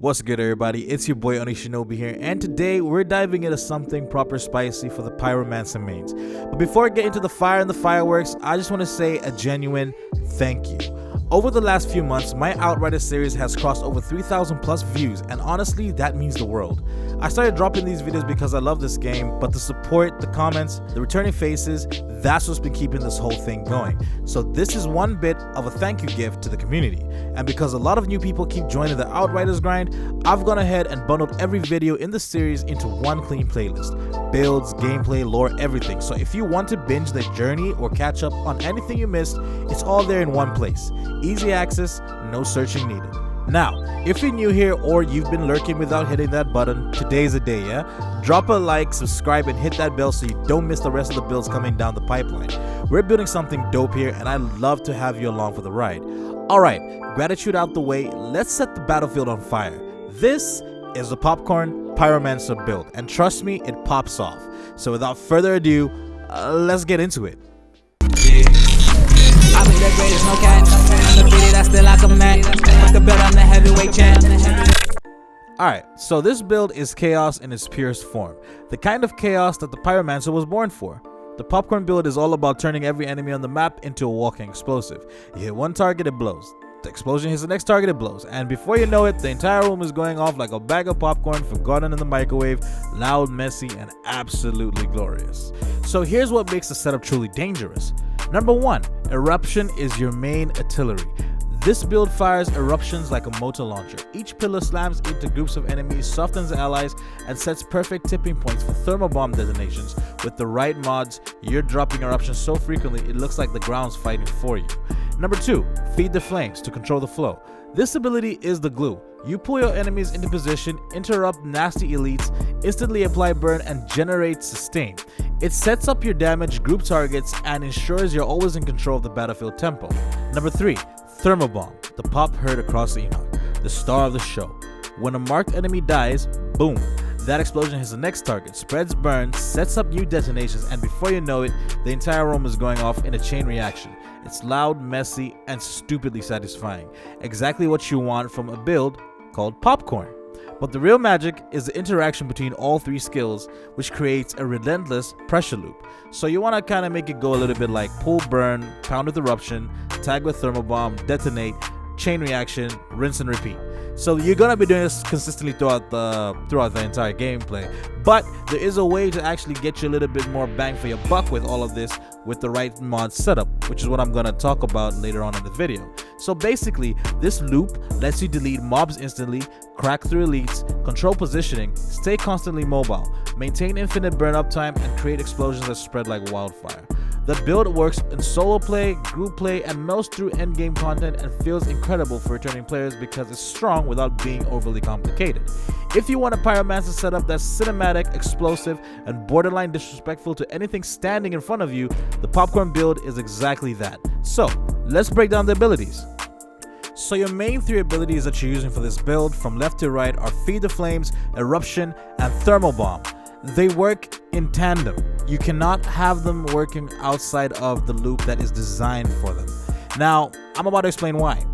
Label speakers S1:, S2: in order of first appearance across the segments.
S1: What's good, everybody? It's your boy Onishinobi here, and today we're diving into something proper spicy for the Pyromancer mains. But before I get into the fire and the fireworks, I just want to say a genuine thank you. Over the last few months, my Outriders series has crossed over 3,000 plus views, and honestly, that means the world. I started dropping these videos because I love this game, but the support, the comments, the returning faces, that's what's been keeping this whole thing going. So this is one bit of a thank you gift to the community. And because a lot of new people keep joining the Outriders grind, I've gone ahead and bundled every video in the series into one clean playlist. Builds, gameplay, lore, everything. So if you want to binge the journey or catch up on anything you missed, it's all there in one place. Easy access, no searching needed. Now, if you're new here or you've been lurking without hitting that button, today's the day, yeah? Drop a like, subscribe, and hit that bell so you don't miss the rest of the builds coming down the pipeline. We're building something dope here, and I'd love to have you along for the ride. Alright, gratitude out the way, let's set the battlefield on fire. This is the Popcorn Pyromancer build, and trust me, it pops off. So without further ado, let's get into it.
S2: I be the greatest, no cat. Undefeated, I still like a man. Fuck a bet, I'm the heavyweight champ.
S1: Alright, so this build is chaos in its purest form. The kind of chaos that the Pyromancer was born for. The Popcorn build is all about turning every enemy on the map into a walking explosive. You hit one target, it blows. The explosion hits the next target, it blows. And before you know it, the entire room is going off like a bag of popcorn forgotten in the microwave. Loud, messy, and absolutely glorious. So here's what makes the setup truly dangerous. Number 1, Eruption is your main artillery. This build fires eruptions like a motor launcher. Each pillar slams into groups of enemies, softens allies, and sets perfect tipping points for thermal bomb detonations. With the right mods, you're dropping eruptions so frequently it looks like the ground's fighting for you. Number 2, Feed the Flames to control the flow. This ability is the glue. You pull your enemies into position, interrupt nasty elites, instantly apply burn, and generate sustain. It sets up your damage, group targets, and ensures you're always in control of the battlefield tempo. Number 3, Thermal Bomb, the pop heard across the Enoch, the star of the show. When a marked enemy dies, boom, that explosion hits the next target, spreads burn, sets up new detonations, and before you know it, the entire room is going off in a chain reaction. It's loud, messy, and stupidly satisfying. Exactly what you want from a build called Popcorn. But the real magic is the interaction between all three skills, which creates a relentless pressure loop. So you want to kind of make it go a little bit like pull, burn, pound with eruption, tag with thermal bomb, detonate, chain reaction, rinse and repeat. So you're gonna be doing this consistently throughout the entire gameplay, but there is a way to actually get you a little bit more bang for your buck with all of this with the right mod setup, which is what I'm gonna talk about later on in the video. So basically, this loop lets you delete mobs instantly, crack through elites, control positioning, stay constantly mobile, maintain infinite burn up time, and create explosions that spread like wildfire. The build works in solo play, group play, and melts through endgame content and feels incredible for returning players because it's strong without being overly complicated. If you want a Pyromancer setup that's cinematic, explosive, and borderline disrespectful to anything standing in front of you, the Popcorn build is exactly that. So, let's break down the abilities. So your main 3 abilities that you're using for this build from left to right are Feed the Flames, Eruption, and Thermal Bomb. They work in tandem. You cannot have them working outside of the loop that is designed for them. Now, I'm about to explain why.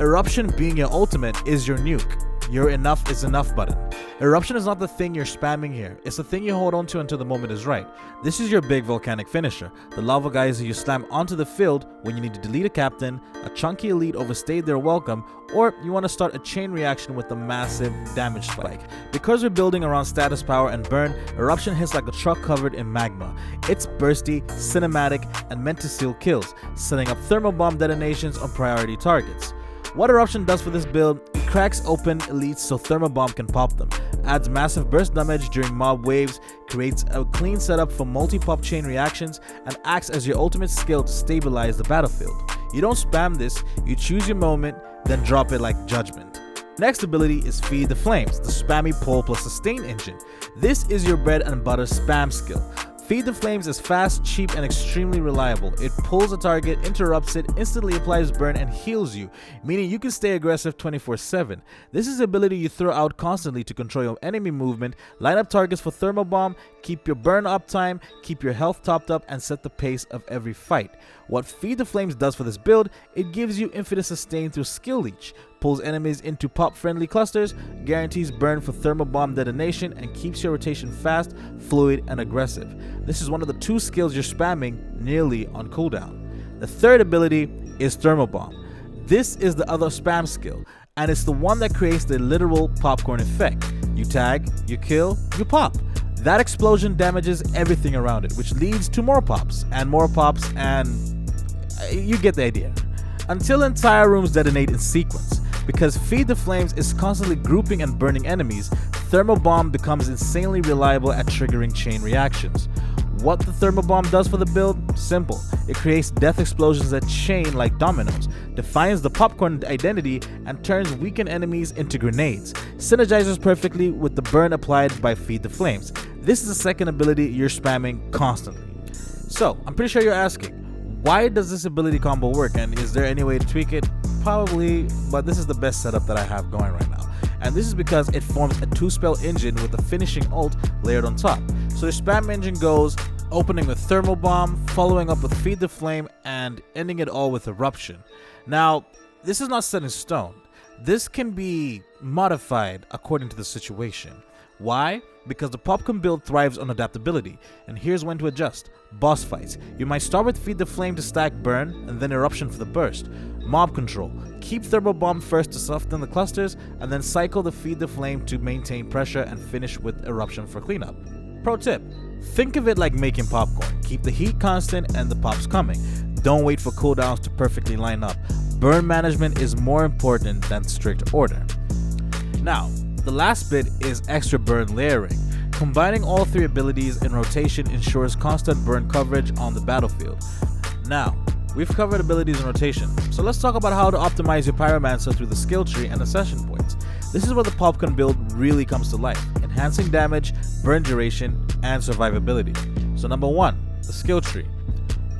S1: Eruption being your ultimate is your nuke. Your enough is enough button. Eruption is not the thing you're spamming here. It's the thing you hold on to until the moment is right. This is your big volcanic finisher. The lava geyser you slam onto the field when you need to delete a captain, a chunky elite overstayed their welcome, or you want to start a chain reaction with a massive damage spike. Because we're building around status power and burn, Eruption hits like a truck covered in magma. It's bursty, cinematic, and meant to seal kills, setting up thermal bomb detonations on priority targets. What Eruption does for this build, it cracks open elites so thermal bomb can pop them, adds massive burst damage during mob waves, creates a clean setup for multi-pop chain reactions, and acts as your ultimate skill to stabilize the battlefield. You don't spam this, you choose your moment, then drop it like Judgment. Next ability is Feed the Flames, the spammy pull plus sustain engine. This is your bread and butter spam skill. Feed the Flames is fast, cheap, and extremely reliable. It pulls a target, interrupts it, instantly applies burn, and heals you, meaning you can stay aggressive 24/7. This is the ability you throw out constantly to control your enemy movement, line up targets for thermal bomb, keep your burn up time, keep your health topped up, and set the pace of every fight. What Feed the Flames does for this build, it gives you infinite sustain through skill leech, pulls enemies into pop-friendly clusters, guarantees burn for thermal bomb detonation, and keeps your rotation fast, fluid, and aggressive. This is one of the 2 skills you're spamming nearly on cooldown. The third ability is Thermal Bomb. This is the other spam skill, and it's the one that creates the literal popcorn effect. You tag, you kill, you pop. That explosion damages everything around it, which leads to more pops, and you get the idea. Until entire rooms detonate in sequence. Because Feed the Flames is constantly grouping and burning enemies, Thermal Bomb becomes insanely reliable at triggering chain reactions. What the Thermal Bomb does for the build? Simple. It creates death explosions that chain like dominoes, defines the popcorn identity, and turns weakened enemies into grenades. Synergizes perfectly with the burn applied by Feed the Flames. This is the second ability you're spamming constantly. So, I'm pretty sure you're asking, why does this ability combo work, and is there any way to tweak it? Probably, but this is the best setup that I have going right now. And this is because it forms a 2-spell engine with a finishing ult layered on top. So your spam engine goes opening with Thermal Bomb, following up with Feed the Flame, and ending it all with Eruption. Now, this is not set in stone. This can be modified according to the situation. Why? Because the popcorn build thrives on adaptability, and here's when to adjust. Boss fights. You might start with Feed the Flame to stack burn, and then Eruption for the burst. Mob control. Keep Thermal Bomb first to soften the clusters, and then cycle the Feed the Flame to maintain pressure and finish with Eruption for cleanup. Pro tip. Think of it like making popcorn. Keep the heat constant and the pops coming. Don't wait for cooldowns to perfectly line up. Burn management is more important than strict order. Now, the last bit is extra burn layering. Combining all 3 abilities in rotation ensures constant burn coverage on the battlefield. Now, we've covered abilities in rotation, so let's talk about how to optimize your Pyromancer through the skill tree and Ascension points. This is where the popcorn build really comes to life, enhancing damage, burn duration, and survivability. So number 1, the skill tree.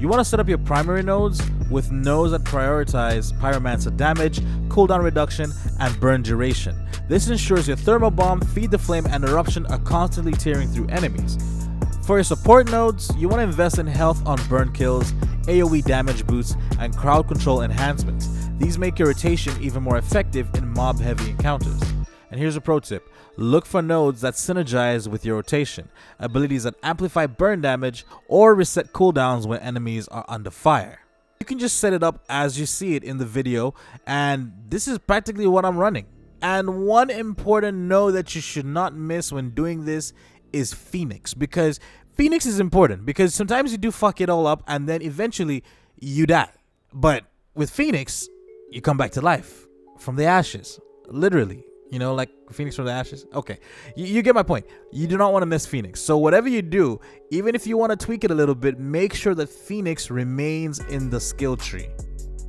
S1: You want to set up your primary nodes with nodes that prioritize Pyromancer damage, cooldown reduction, and burn duration. This ensures your Thermal Bomb, Feed the Flame, and Eruption are constantly tearing through enemies. For your support nodes, you want to invest in health on burn kills, AoE damage boosts, and crowd control enhancements. These make your rotation even more effective in mob-heavy encounters. And here's a pro tip. Look for nodes that synergize with your rotation, abilities that amplify burn damage, or reset cooldowns when enemies are under fire. You can just set it up as you see it in the video, and this is practically what I'm running. And one important node that you should not miss when doing this is Phoenix, because Phoenix is important, because sometimes you do fuck it all up and then eventually you die. But with Phoenix, you come back to life from the ashes, literally. You know, like Phoenix from the ashes. Okay, you get my point. You do not want to miss Phoenix. So whatever you do, even if you want to tweak it a little bit, make sure that Phoenix remains in the skill tree.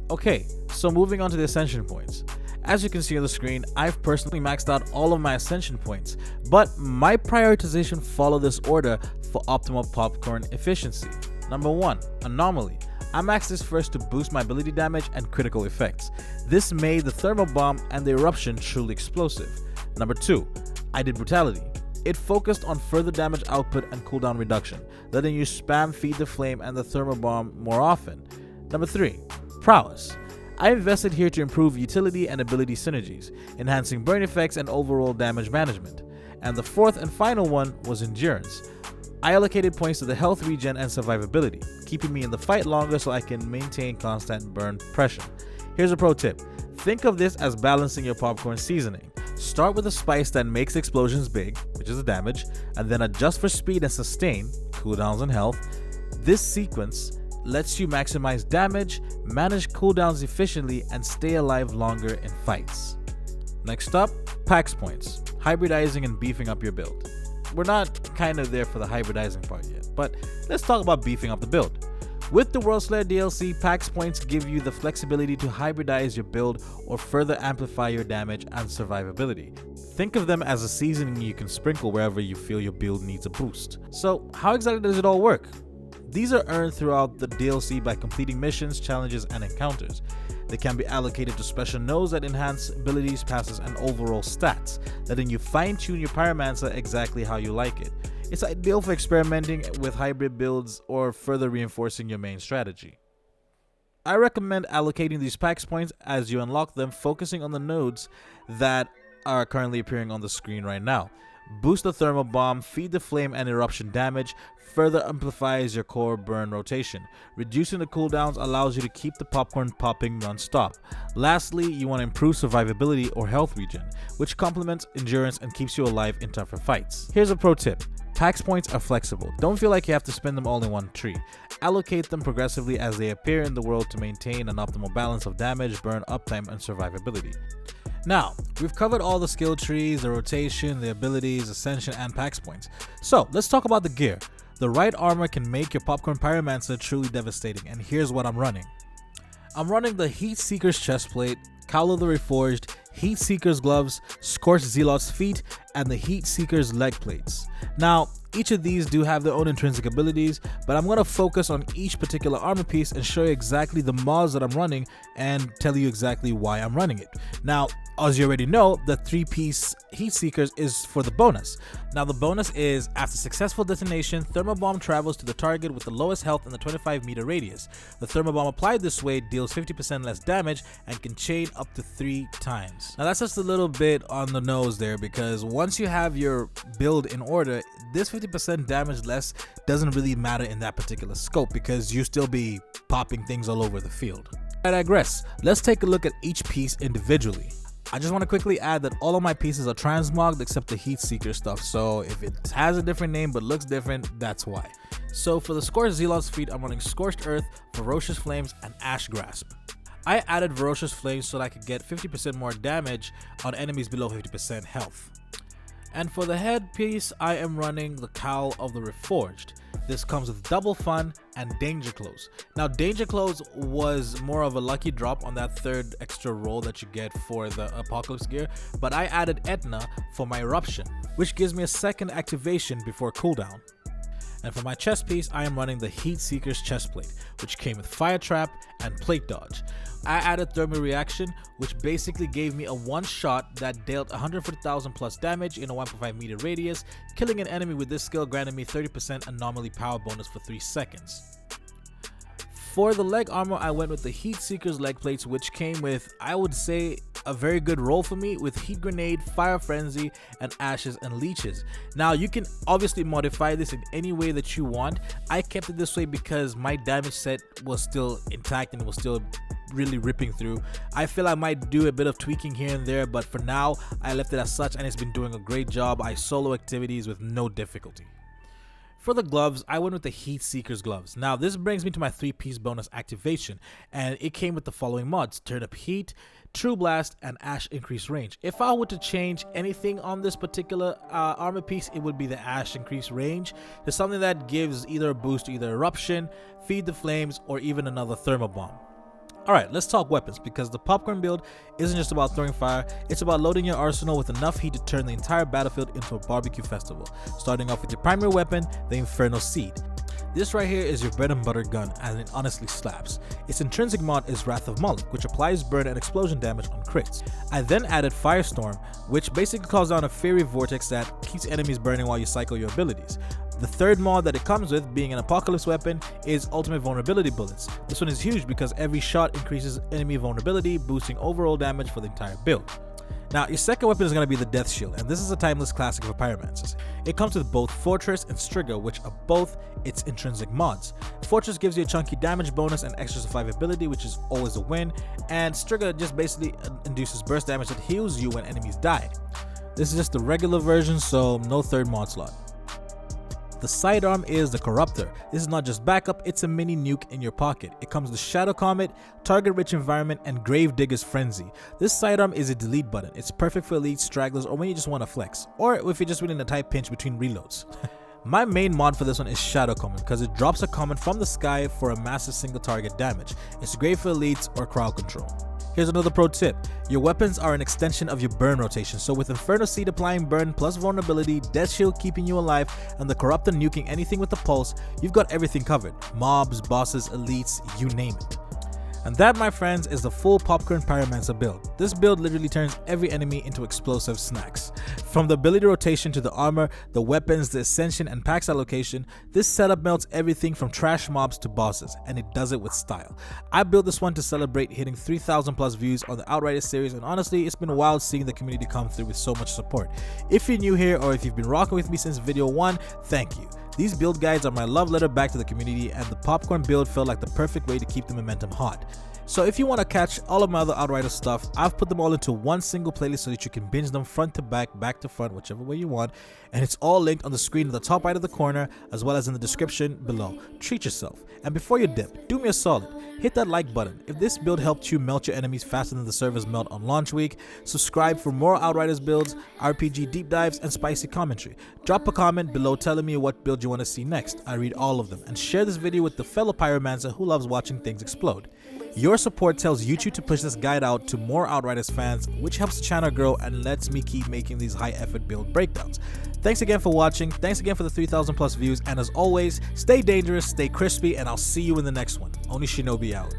S1: Okay, so moving on to the Ascension points. As you can see on the screen, I've personally maxed out all of my Ascension points, but my prioritization follow this order for optimal popcorn efficiency. Number 1, Anomaly. I maxed this first to boost my ability damage and critical effects. This made the Thermal Bomb and the Eruption truly explosive. Number 2, I did Brutality. It focused on further damage output and cooldown reduction, letting you spam Feed the Flame and the Thermal Bomb more often. Number 3, Prowess. I invested here to improve utility and ability synergies, enhancing burn effects and overall damage management. And the 4th and final one was Endurance. I allocated points to the health regen and survivability, keeping me in the fight longer so I can maintain constant burn pressure. Here's a pro tip. Think of this as balancing your popcorn seasoning. Start with a spice that makes explosions big, which is the damage, and then adjust for speed and sustain, cooldowns and health. This sequence lets you maximize damage, manage cooldowns efficiently, and stay alive longer in fights. Next up, Pax points, hybridizing and beefing up your build. We're not kind of there for the hybridizing part yet, but let's talk about beefing up the build. With the Worldslayer DLC, Pax points give you the flexibility to hybridize your build or further amplify your damage and survivability. Think of them as a seasoning you can sprinkle wherever you feel your build needs a boost. So how exactly does it all work? These are earned throughout the DLC by completing missions, challenges, and encounters. They can be allocated to special nodes that enhance abilities, passes, and overall stats, letting you fine-tune your Pyromancer exactly how you like it. It's ideal for experimenting with hybrid builds or further reinforcing your main strategy. I recommend allocating these packs points as you unlock them, focusing on the nodes that are currently appearing on the screen right now. Boost the thermal bomb, feed the flame and eruption damage, further amplifies your core burn rotation. Reducing the cooldowns allows you to keep the popcorn popping non-stop. Lastly, you want to improve survivability or health regen, which complements endurance and keeps you alive in tougher fights. Here's a pro tip. Packs points are flexible. Don't feel like you have to spend them all in one tree. Allocate them progressively as they appear in the world to maintain an optimal balance of damage, burn, uptime, and survivability. Now, we've covered all the skill trees, the rotation, the abilities, Ascension, and packs points. So, let's talk about the gear. The right armor can make your Popcorn Pyromancer truly devastating, and here's what I'm running. I'm running the Heatseeker's chestplate, Cowl of the Reforged, Heatseeker's gloves, Scorched Zealot's feet, and the Heatseeker's leg plates. Now, each of these do have their own intrinsic abilities, but I'm going to focus on each particular armor piece and show you exactly the mods that I'm running and tell you exactly why I'm running it. Now, as you already know, the 3-piece Heatseekers is for the bonus. Now the bonus is, after successful detonation, thermal bomb travels to the target with the lowest health in the 25-meter radius. The thermal bomb applied this way deals 50% less damage and can chain up to 3 times. Now that's just a little bit on the nose there, because once you have your build in order, this 50% damage less doesn't really matter in that particular scope, because you still be popping things all over the field. I digress. Let's take a look at each piece individually. I just want to quickly add that all of my pieces are transmogged except the Heatseeker stuff, so if it has a different name but looks different, that's why. So for the Scorched Zealot's feet, I'm running Scorched Earth, Ferocious Flames, and Ash Grasp. I added Ferocious Flames so that I could get 50% more damage on enemies below 50% health. And for the head piece, I am running the Cowl of the Reforged. This comes with Double Fun and Danger Clothes. Now, Danger Clothes was more of a lucky drop on that 3rd extra roll that you get for the Apocalypse gear, but I added Etna for my Eruption, which gives me a 2nd activation before cooldown. And for my chest piece, I am running the Heatseeker's chestplate, which came with Fire Trap and Plate Dodge. I added Thermal Reaction, which basically gave me a one-shot that dealt 140,000 plus damage in a 1.5 meter radius. Killing an enemy with this skill granted me 30% Anomaly power bonus for 3 seconds. For the leg armor, I went with the Heatseeker's leg plates, which came with, I would say, a very good roll for me with Heat Grenade, Fire Frenzy, and Ashes and Leeches. Now, you can obviously modify this in any way that you want. I kept it this way because my damage set was still intact and it was still really ripping through. I feel I might do a bit of tweaking here and there, but for now, I left it as such and it's been doing a great job. I solo activities with no difficulty. For the gloves, I went with the Heatseeker's gloves. Now, this brings me to my 3-piece bonus activation, and it came with the following mods: Turn Up Heat, True Blast, and Ash Increase Range. If I were to change anything on this particular armor piece, it would be the Ash Increase Range. There's something that gives either a boost to either Eruption, Feed the Flames, or even another Thermal Bomb. Alright, let's talk weapons, because the popcorn build isn't just about throwing fire, it's about loading your arsenal with enough heat to turn the entire battlefield into a barbecue festival. Starting off with your primary weapon, the Inferno Seed. This right here is your bread and butter gun, and it honestly slaps. Its intrinsic mod is Wrath of Moloch, which applies burn and explosion damage on crits. I then added Firestorm, which basically calls down a fiery vortex that keeps enemies burning while you cycle your abilities. The 3rd mod that it comes with, being an Apocalypse weapon, is Ultimate Vulnerability Bullets. This one is huge because every shot increases enemy vulnerability, boosting overall damage for the entire build. Now, your 2nd weapon is going to be the Death Shield, and this is a timeless classic for Pyromancers. It comes with both Fortress and Striga, which are both its intrinsic mods. Fortress gives you a chunky damage bonus and extra survivability, which is always a win, and Striga just basically induces burst damage that heals you when enemies die. This is just the regular version, so no 3rd mod slot. The sidearm is the Corruptor. This is not just backup, it's a mini nuke in your pocket. It comes with Shadow Comet, Target Rich Environment, and Gravedigger's Frenzy. This sidearm is a delete button. It's perfect for elite, stragglers, or when you just want to flex, or if you're just within a tight pinch between reloads. My main mod for this one is Shadow Comet, because it drops a comet from the sky for a massive single target damage. It's great for elites or crowd control. Here's another pro tip. Your weapons are an extension of your burn rotation, so with Inferno Seed applying burn plus vulnerability, Death Shield keeping you alive, and the Corruptor nuking anything with the pulse, you've got everything covered. Mobs, bosses, elites, you name it. And that, my friends, is the full Popcorn Pyromancer build. This build literally turns every enemy into explosive snacks. From the ability rotation to the armor, the weapons, the Ascension, and packs allocation, this setup melts everything from trash mobs to bosses, and it does it with style. I built this one to celebrate hitting 3,000 plus views on the Outriders series, and honestly, it's been wild seeing the community come through with so much support. If you're new here or if you've been rocking with me since video 1, thank you. These build guides are my love letter back to the community, and the popcorn build felt like the perfect way to keep the momentum hot. So if you want to catch all of my other Outriders stuff, I've put them all into one single playlist so that you can binge them front to back to front, whichever way you want, and it's all linked on the screen in the top right of the corner as well as in the description below. Treat yourself, and before you dip, do me a solid, hit that like button. If this build helped you melt your enemies faster than the servers melt on launch week, subscribe for more Outriders builds, RPG deep dives, and spicy commentary. Drop a comment below telling me what build you want to see next. I read all of them, and share this video with the fellow Pyromancer who loves watching things explode. Your support tells YouTube to push this guide out to more Outriders fans, which helps the channel grow and lets me keep making these high effort build breakdowns. Thanks again for watching, thanks again for the 3,000 plus views, and as always, stay dangerous, stay crispy, and I'll see you in the next one. Only Shinobi out.